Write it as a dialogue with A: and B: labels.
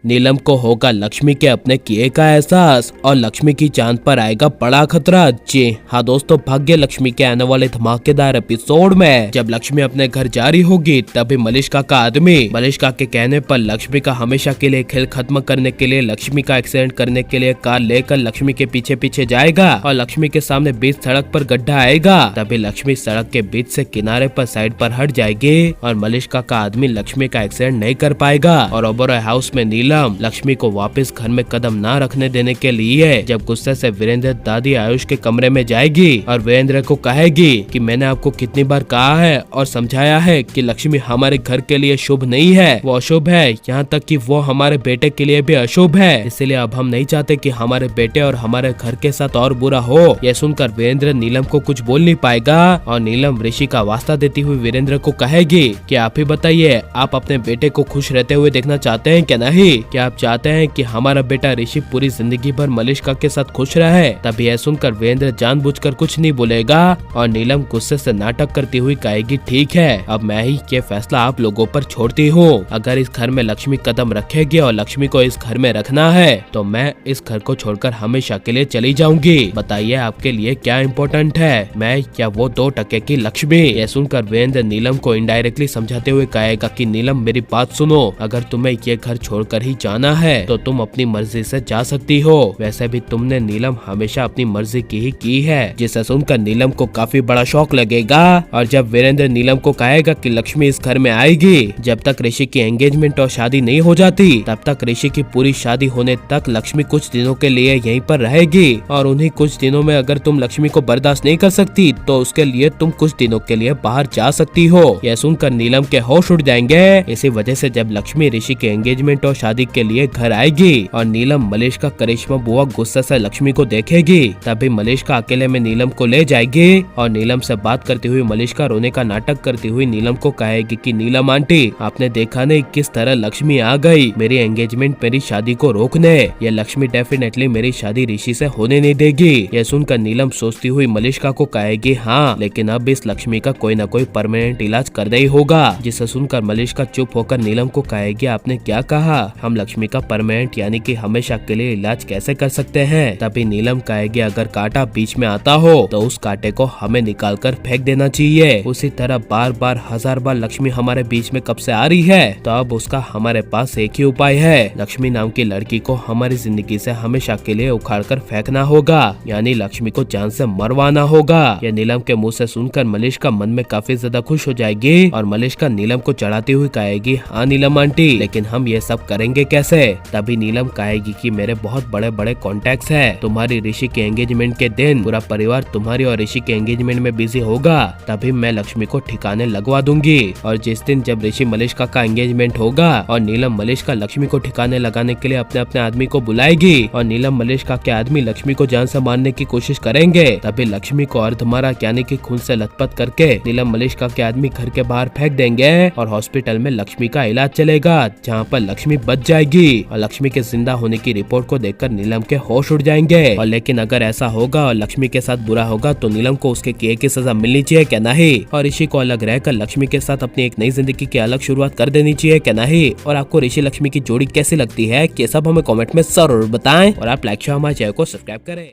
A: नीलम को होगा लक्ष्मी के अपने किए का एहसास और लक्ष्मी की जान पर आएगा बड़ा खतरा। जी हाँ दोस्तों, भाग्य लक्ष्मी के आने वाले धमाकेदार एपिसोड में जब लक्ष्मी अपने घर जा रही होगी तभी मलिष्का का आदमी मलिष्का के कहने पर लक्ष्मी का हमेशा के लिए खेल खत्म करने के लिए लक्ष्मी का एक्सीडेंट करने के लिए कार लेकर लक्ष्मी के पीछे पीछे जाएगा और लक्ष्मी के सामने बीच सड़क पर गड्ढा आएगा। तभी लक्ष्मी सड़क के बीच से किनारे पर साइड पर हट जाएगी और मलिष्का का आदमी लक्ष्मी का एक्सीडेंट नहीं कर पाएगा। और ओबरॉय हाउस में नीलम लक्ष्मी को वापस घर में कदम ना रखने देने के लिए जब गुस्से से वीरेंद्र दादी आयुष के कमरे में जाएगी और वीरेंद्र को कहेगी कि मैंने आपको कितनी बार कहा है और समझाया है कि लक्ष्मी हमारे घर के लिए शुभ नहीं है, वो अशुभ है, यहाँ तक कि वो हमारे बेटे के लिए भी अशुभ है, इसलिए अब हम नहीं चाहते कि हमारे बेटे और हमारे घर के साथ और बुरा हो। यह सुनकर वीरेंद्र नीलम को कुछ बोल नहीं पाएगा और नीलम ऋषि का वास्ता देती हुई वीरेंद्र को कहेगी कि आप ही बताइए, आप अपने बेटे को खुश रहते हुए देखना चाहते हैं क्या नहीं? क्या आप चाहते हैं कि हमारा बेटा ऋषि पूरी जिंदगी भर मलिष्का के साथ खुश रहे? तभी यह सुनकर वीरेंद्र जानबूझकर कुछ नहीं बोलेगा और नीलम गुस्से से नाटक करती हुई कहेगी ठीक है, अब मैं ही ये फैसला आप लोगों पर छोड़ती हूँ। अगर इस घर में लक्ष्मी कदम रखेगी और लक्ष्मी को इस घर में रखना है तो मैं इस घर को छोड़कर हमेशा के लिए चली जाऊंगी। बताइए आपके लिए क्या इम्पोर्टेंट है, मैं या वो 2% की लक्ष्मी? यह सुनकर वीरेंद्र नीलम को इनडायरेक्टली समझाते हुए कहेगा कि नीलम मेरी बात सुनो, अगर तुम्हें ये घर छोड़कर ही जाना है तो तुम अपनी मर्जी से जा सकती हो, वैसे भी तुमने नीलम हमेशा अपनी मर्जी की है। जिसे सुनकर नीलम को काफी बड़ा शौक लगेगा और जब वीरेंद्र नीलम को कहेगा कि लक्ष्मी इस घर में आएगी, जब तक ऋषि की एंगेजमेंट और शादी नहीं हो जाती तब तक ऋषि की पूरी शादी होने तक लक्ष्मी कुछ दिनों के लिए यहीं पर रहेगी और उन्हीं कुछ दिनों में अगर तुम लक्ष्मी को बर्दाश्त नहीं कर सकती तो उसके लिए तुम कुछ दिनों के लिए बाहर जा सकती हो। यह सुनकर नीलम के होश उड़ जाएंगे। इसी वजह से जब लक्ष्मी ऋषि के एंगेजमेंट और शादी के लिए घर आएगी और नीलम मलिष्का करिश्मा बुआ गुस्से से लक्ष्मी को देखेगी तभी मलिष्का अकेले में नीलम को ले जाएगी और नीलम से बात करती हुई मलिष्का रोने का नाटक करती हुई नीलम को कहेगी कि नीलम आंटी, आपने देखा नहीं किस तरह लक्ष्मी आ गई मेरी एंगेजमेंट मेरी शादी को रोकने, ये लक्ष्मी डेफिनेटली मेरी शादी ऋषि से होने नहीं देगी। यह सुनकर नीलम सोचती हुई मलिष्का को कहेगी हाँ, लेकिन अब इस लक्ष्मी का कोई न कोई परमानेंट इलाज करना ही होगा। जिसे सुनकर मलिष्का चुप होकर नीलम को कहेगी आपने क्या कहा, हम लक्ष्मी का परमानेंट यानी कि हमेशा के लिए इलाज कैसे कर सकते हैं? तभी नीलम कहेगी अगर कांटा बीच में आता हो तो उस कांटे को हमें निकाल कर फेंक देना चाहिए। उसी तरह बार बार 1000 बार लक्ष्मी हमारे बीच में कब से आ रही है तो अब उसका हमारे पास एक ही उपाय है, लक्ष्मी नाम की लड़की को हमारी जिंदगी से हमेशा के लिए उखाड़ कर फेंकना होगा, यानी लक्ष्मी को जान से मरवाना होगा। यह नीलम के मुंह से सुनकर मलिष्का मन में काफी ज्यादा खुश हो जाएगी और मलिष्का नीलम को चढ़ाती हुई कहेगी हाँ नीलम आंटी, लेकिन हम ये सब करेंगे कैसे? तभी नीलम कहेगी कि मेरे बहुत बड़े बड़े कॉन्टेक्ट्स है, तुम्हारी ऋषि के एंगेजमेंट के दिन पूरा परिवार तुम्हारी और ऋषि के एंगेजमेंट में बिजी होगा, तभी मैं लक्ष्मी को ठिकाने लगवा दूंगी। और जिस दिन जब ऋषि मलिष्का का एंगेजमेंट होगा और नीलम मलिष्का लक्ष्मी को ठिकाने लगाने के लिए अपने अपने आदमी को बुलाएगी और नीलम मलिष्का के आदमी लक्ष्मी को जान से मारने की कोशिश करेंगे, तभी लक्ष्मी को अर्धमारा यानी कि खून से लथपथ करके नीलम मलिष्का के आदमी घर के बाहर फेंक देंगे और हॉस्पिटल में लक्ष्मी का इलाज चलेगा, जहाँ पर लक्ष्मी बच जाएगी। और लक्ष्मी के जिंदा होने की रिपोर्ट को देखकर नीलम के होश उड़ जाएंगे। और लेकिन अगर ऐसा होगा और लक्ष्मी के साथ बुरा होगा तो नीलम को उसके किए की सजा मिलनी चाहिए क्या नहीं? और ऋषि को अलग रहकर लक्ष्मी के साथ अपनी एक नई जिंदगी की अलग शुरुआत कर देनी चाहिए क्या नहीं? और आपको ऋषि लक्ष्मी की जोड़ी कैसी लगती है, ये सब हमें कमेंट में जरूर बताएं और आप लाइक शेयर हमारे चैनल को सब्सक्राइब करें।